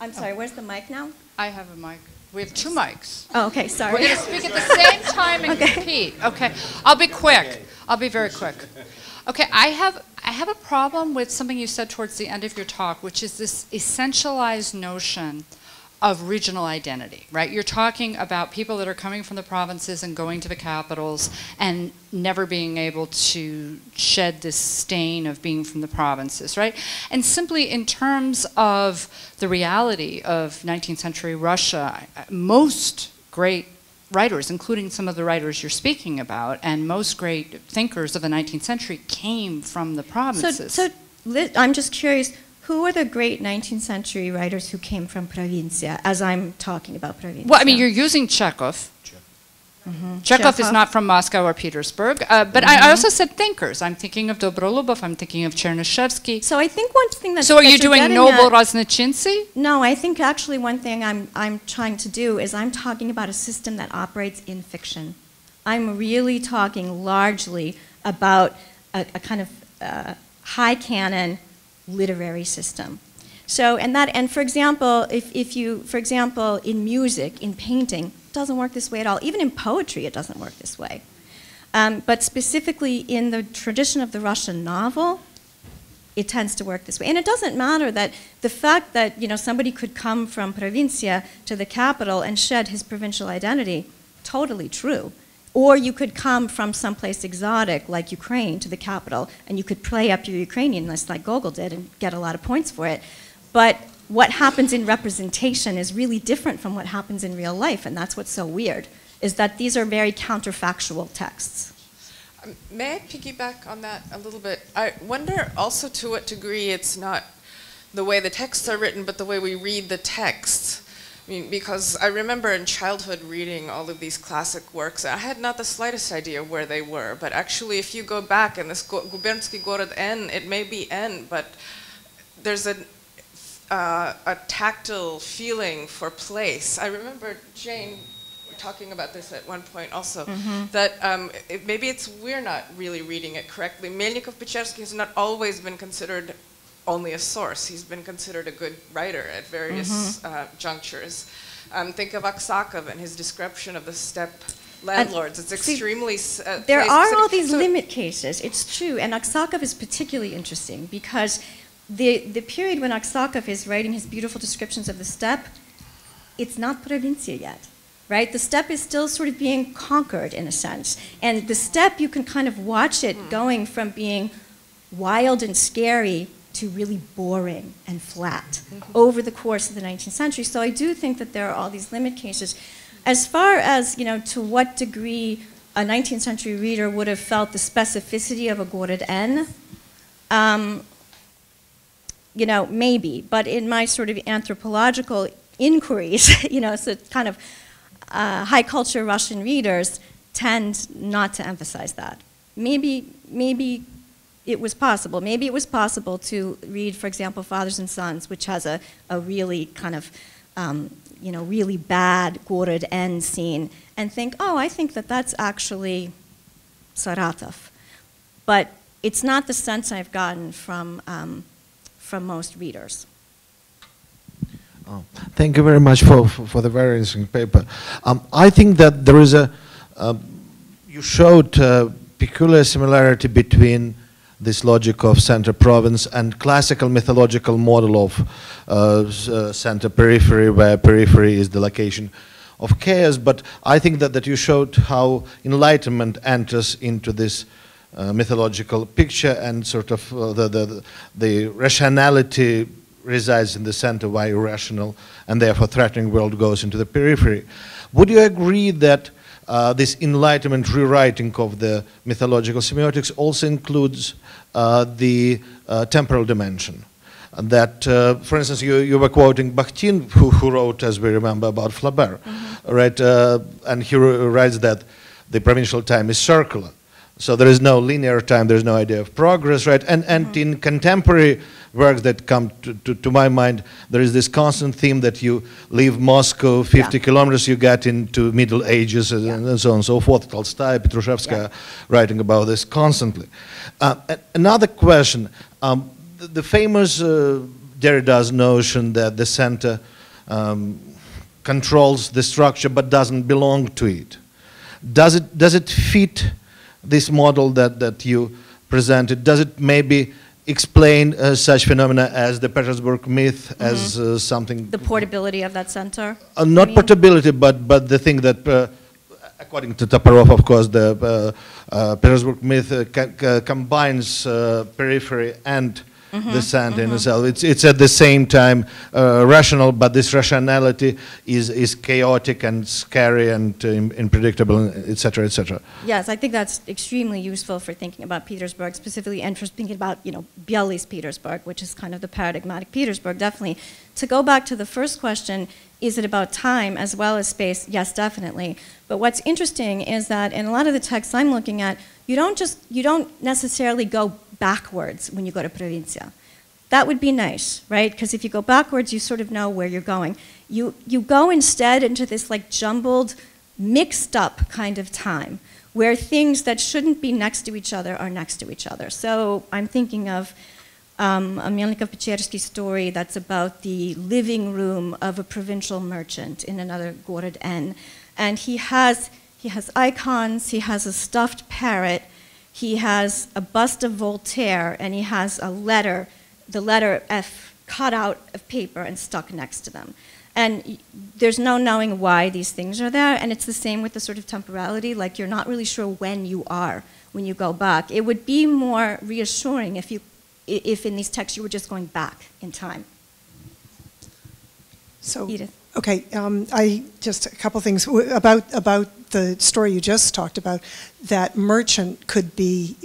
I'm sorry, where's the mic now? I have a mic. We have 2 mics. Oh, okay, sorry. We're going to speak at the same time and compete. Okay, I'll be quick. I'll be very quick. Okay, I have a problem with something you said towards the end of your talk, which is this essentialized notion of regional identity, right? You're talking about people that are coming from the provinces and going to the capitals and never being able to shed this stain of being from the provinces, right? And simply in terms of the reality of 19th century Russia, most great writers, including some of the writers you're speaking about, and most great thinkers of the 19th century came from the provinces. So I'm just curious, who are the great 19th century writers who came from Provincia, as I'm talking about Provincia? Well, I mean, you're using Chekhov. Chekhov is not from Moscow or Petersburg, but I also said thinkers. I'm thinking of Dobrolubov, I'm thinking of Chernyshevsky. So I think one thing that's... So are you doing Noble Raznichinsi? No, I think actually one thing I'm trying to do is I'm talking about a system that operates in fiction. I'm really talking largely about a kind of high canon literary system. So, and for example, if you, for example, in music, in painting, it doesn't work this way at all. Even in poetry, it doesn't work this way. But specifically in the tradition of the Russian novel, it tends to work this way. And it doesn't matter that the fact that, you know, somebody could come from Provincia to the capital and shed his provincial identity, totally true. Or you could come from someplace exotic like Ukraine to the capital and you could play up your Ukrainianness like Gogol did and get a lot of points for it. But what happens in representation is really different from what happens in real life, and that's what's so weird, is that these are very counterfactual texts. May I piggyback on that a little bit? I wonder also to what degree it's not the way the texts are written, but the way we read the text. I mean, because I remember in childhood reading all of these classic works. I had not the slightest idea where they were, but actually if you go back in this Gubernsky Gorod N, it may be N, but there's a tactile feeling for place. I remember Jane talking about this at one point also, that maybe we're not really reading it correctly. Melnikov-Pechersky has not always been considered only a source. He's been considered a good writer at various junctures. Think of Aksakov and his description of the steppe landlords. It's extremely there are all these limit cases, it's true, and Aksakov is particularly interesting because the period when Aksakov is writing his beautiful descriptions of the steppe, it's not Provincia yet, right? The steppe is still sort of being conquered in a sense. And the steppe, you can kind of watch it going from being wild and scary to really boring and flat over the course of the 19th century. So I do think that there are all these limit cases. As far as, you know, to what degree a 19th century reader would have felt the specificity of a Gorod N, you know, maybe. But in my sort of anthropological inquiries, you know, so kind of high culture Russian readers tend not to emphasize that. Maybe it was possible. Maybe it was possible to read, for example, Fathers and Sons, which has a really kind of, you know, really bad Gorod N scene, and think, oh, I think that that's actually Saratov. But it's not the sense I've gotten from most readers. Oh, thank you very much for the very interesting paper. I think that there is you showed peculiar similarity between this logic of center-province and classical mythological model of center-periphery, where periphery is the location of chaos. But I think that you showed how enlightenment enters into this mythological picture, and sort of the rationality resides in the center, while irrational and therefore threatening world goes into the periphery. Would you agree that this enlightenment rewriting of the mythological semiotics also includes the temporal dimension? That, for instance, you were quoting Bakhtin, who wrote, as we remember, about Flaubert, right? And he writes that the provincial time is circular. So there is no linear time, there is no idea of progress, right? And in contemporary works that come to my mind, there is this constant theme that you leave Moscow 50 kilometers, you get into Middle Ages, and so on and so forth. Tolstoy, Petrushevskaya writing about this constantly. Another question, the famous Derrida's notion that the center controls the structure but doesn't belong to it. Does it fit this model that you presented? Does it maybe explain such phenomena as the Petersburg myth, as something... The portability of that center? Not portability, but the thing that, according to Toporov, of course, the Petersburg myth combines periphery and the center in itself. It's at the same time rational, but this rationality is chaotic and scary and unpredictable, etc., etc. Yes, I think that's extremely useful for thinking about Petersburg specifically, and for thinking about, you know, Bialy's Petersburg, which is kind of the paradigmatic Petersburg, definitely. To go back to the first question, is it about time as well as space? Yes, definitely. But what's interesting is that in a lot of the texts I'm looking at, you don't necessarily go backwards when you go to Provincia. That would be nice, right? Because if you go backwards, you sort of know where you're going. You go instead into this like jumbled, mixed up kind of time where things that shouldn't be next to each other are next to each other. So I'm thinking of a Melnikov-Pechersky story that's about the living room of a provincial merchant in another Gorod N. And he has icons, he has a stuffed parrot, he has a bust of Voltaire, and he has a letter, the letter F, cut out of paper and stuck next to them. And there's no knowing why these things are there, and it's the same with the sort of temporality, like you're not really sure when you are when you go back. It would be more reassuring if in these texts you were just going back in time. So, Edith. Okay, just a couple things about the story you just talked about. That merchant could be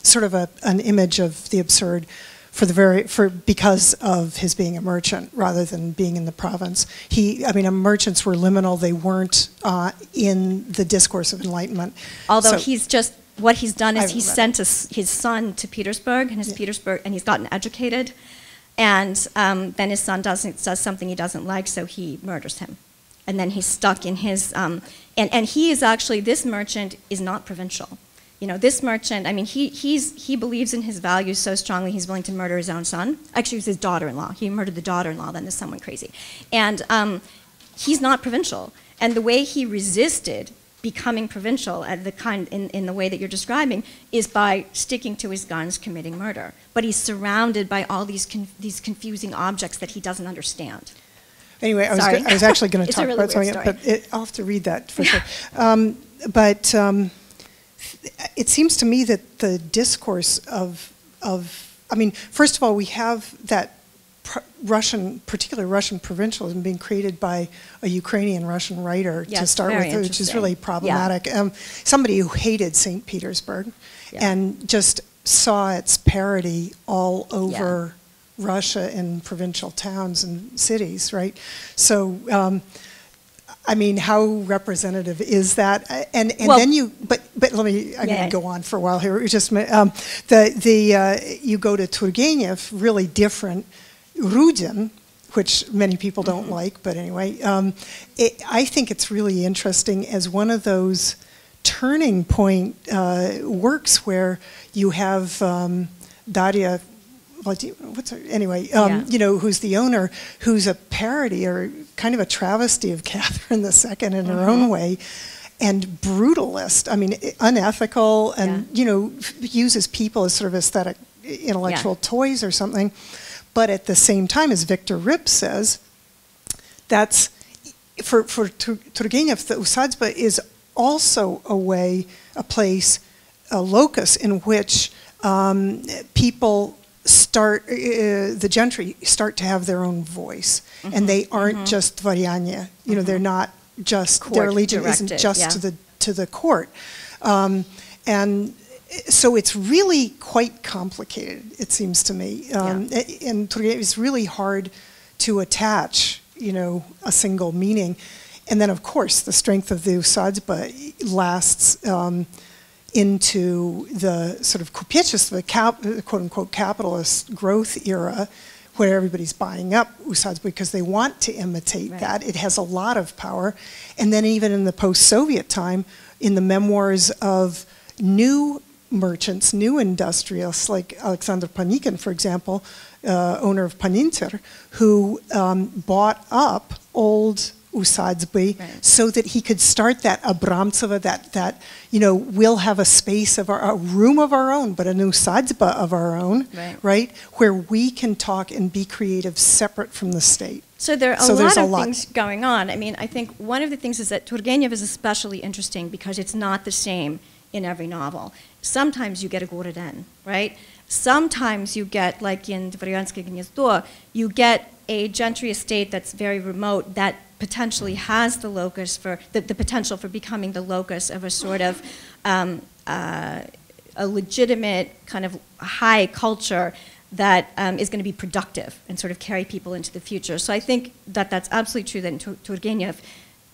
sort of an image of the absurd because of his being a merchant rather than being in the province. Merchants were liminal; they weren't in the discourse of enlightenment. Although what he's done is he sent his son to Petersburg, and he's gotten educated. And then his son does something he doesn't like, so he murders him. And then he's stuck in his, and he is actually, this merchant is not provincial. You know, this merchant, I mean, he believes in his values so strongly he's willing to murder his own son. Actually, it was his daughter-in-law. He murdered the daughter-in-law, then the son went crazy. And he's not provincial. And the way he resisted becoming provincial in the way that you're describing is by sticking to his guns, committing murder. But he's surrounded by all these confusing objects that he doesn't understand. Anyway, I was actually going to talk about something, but I'll have to read that for sure. It seems to me that the discourse first of all, we have that particularly Russian provincialism being created by a Ukrainian Russian writer to start with, which is really problematic. Yeah. Somebody who hated St. Petersburg and just saw its parody all over Russia in provincial towns and cities, right? So, how representative is that? And then but let me, I'm going to go on for a while here. Just you go to Turgenev, really different. Rudin, which many people don't like, but anyway, I think it's really interesting as one of those turning point works where you have Daria, who's the owner, who's a parody or kind of a travesty of Catherine II in her own way, and brutalist. I mean, unethical, and uses people as sort of aesthetic, intellectual toys or something. But at the same time, as Victor Ripp says, that's for Turgenev, the Usadzba is also a place, a locus in which people start, the gentry start to have their own voice, and they aren't just dvaryanya. They're not just their allegiance isn't just to the court, and. So it's really quite complicated, it seems to me. And it's really hard to attach, a single meaning. And then, of course, the strength of the Usadzba lasts into the sort of Kupieczeństwo, quote-unquote, capitalist growth era, where everybody's buying up Usadzba because they want to imitate that. It has a lot of power. And then even in the post-Soviet time, in the memoirs of new merchants, new industrialists, like Alexander Panikin, for example, owner of Paninter, who bought up old Usadzby so that he could start that Abramtsova, that we'll have a space of a room of our own, but an Usadzba of our own, right? Where we can talk and be creative separate from the state. So there are a lot of things going on. I mean, I think one of the things is that Turgenev is especially interesting because it's not the same in every novel. Sometimes you get a Goroden, right? Sometimes you get, like in Dvoryanskoye Gnezdo, you get a gentry estate that's very remote that potentially has the locus for, the potential for becoming the locus of a sort of a legitimate kind of high culture that is going to be productive and sort of carry people into the future. So I think that that's absolutely true that in Turgenev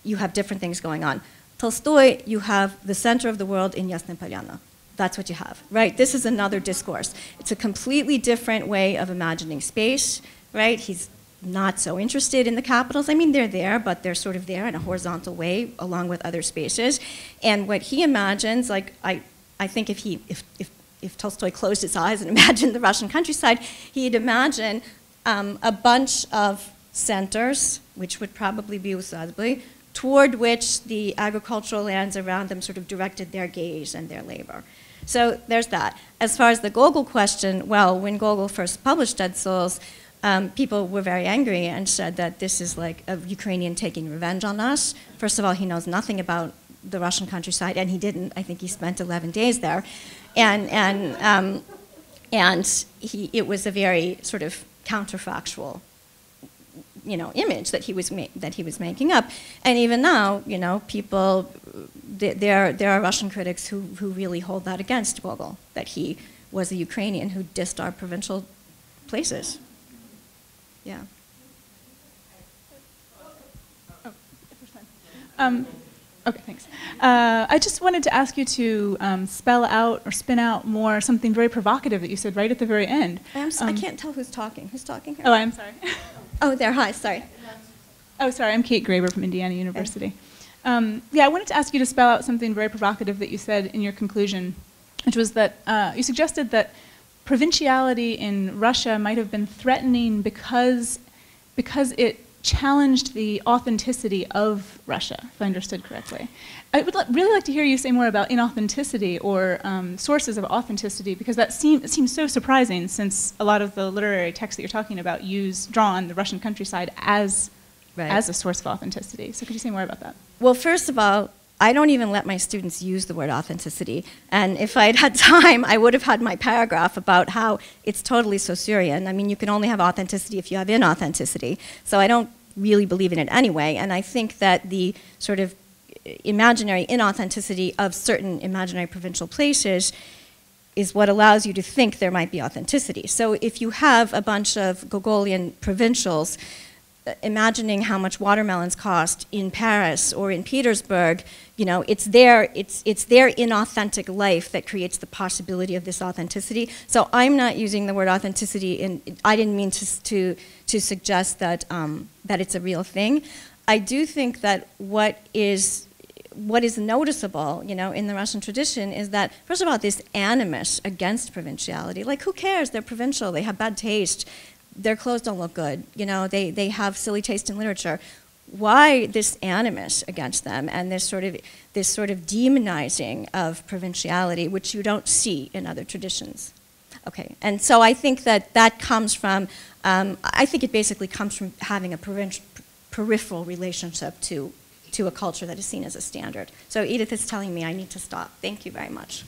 you have different things going on. Tolstoy, you have the center of the world in Yasnaya Polyana. That's what you have, right? This is another discourse. It's a completely different way of imagining space, right? He's not so interested in the capitals. I mean, they're there, but they're sort of there in a horizontal way along with other spaces. And what he imagines, like I think if Tolstoy closed his eyes and imagined the Russian countryside, he'd imagine a bunch of centers, which would probably be Usadzby, toward which the agricultural lands around them sort of directed their gaze and their labor. So there's that. As far as the Gogol question, well, when Gogol first published Dead Souls, people were very angry and said that this is like a Ukrainian taking revenge on us. First of all, he knows nothing about the Russian countryside, and he didn't. I think he spent 11 days there. And it was a very sort of counterfactual, image that he was making up. And even now, people, there are Russian critics who really hold that against Gogol, that he was a Ukrainian who dissed our provincial places. Yeah. Okay, thanks. I just wanted to ask you to spell out or spin out more something very provocative that you said right at the very end. I can't tell who's talking. Who's talking here? Oh, I'm sorry. Oh, there. Hi, sorry. Oh, sorry. I'm Kate Graber from Indiana University. Yeah, I wanted to ask you to spell out something very provocative that you said in your conclusion, which was that you suggested that provinciality in Russia might have been threatening because it challenged the authenticity of Russia, if I understood correctly. I would really like to hear you say more about inauthenticity or sources of authenticity, because it seems so surprising, since a lot of the literary texts that you're talking about draw on the Russian countryside as a source of authenticity. So could you say more about that? Well, first of all, I don't even let my students use the word authenticity. And if I'd had time, I would have had my paragraph about how it's totally Saussurean. I mean, you can only have authenticity if you have inauthenticity. So I don't really believe in it anyway. And I think that the sort of imaginary inauthenticity of certain imaginary provincial places is what allows you to think there might be authenticity. So if you have a bunch of Gogolian provincials imagining how much watermelons cost in Paris or in Petersburg, it's their inauthentic life that creates the possibility of this authenticity. So I'm not using the word authenticity I didn't mean to suggest that that it's a real thing. I do think that what is noticeable, in the Russian tradition is that, first of all, this animus against provinciality. Like, who cares? They're provincial. They have bad taste. Their clothes don't look good. They have silly taste in literature. Why this animus against them and this sort of demonizing of provinciality, which you don't see in other traditions? Okay, and so I think that comes from, I think it basically comes from having a peripheral relationship to a culture that is seen as a standard. So Edith is telling me I need to stop. Thank you very much.